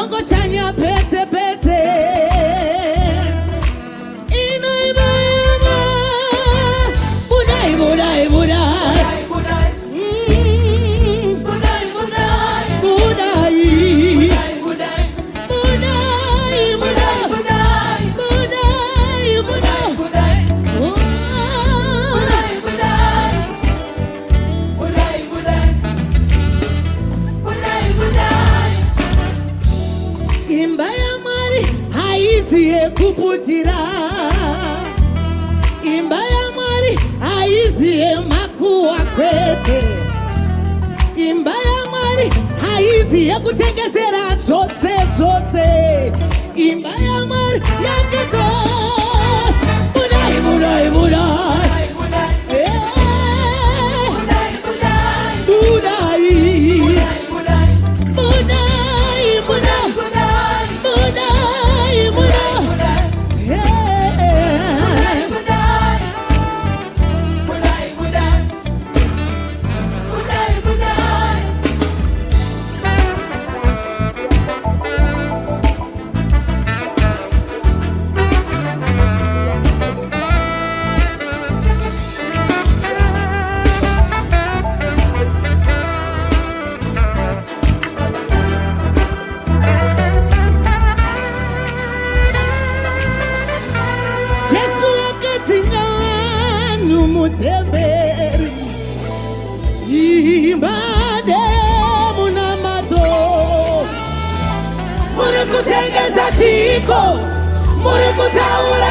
Mongo shanya pese pese ino ibayama budai budai budai budai budai budai budai budai budai budai budai budai Imbaya mari haizie kuputira Imbaya mari haizie makuwa kwete Imbaya mari haizie kutengezera zose zose Imbaya mari yakekos Budai budai budai Budai Mutemberi imbade munamato Muri kutengeza chiko Muri kutaura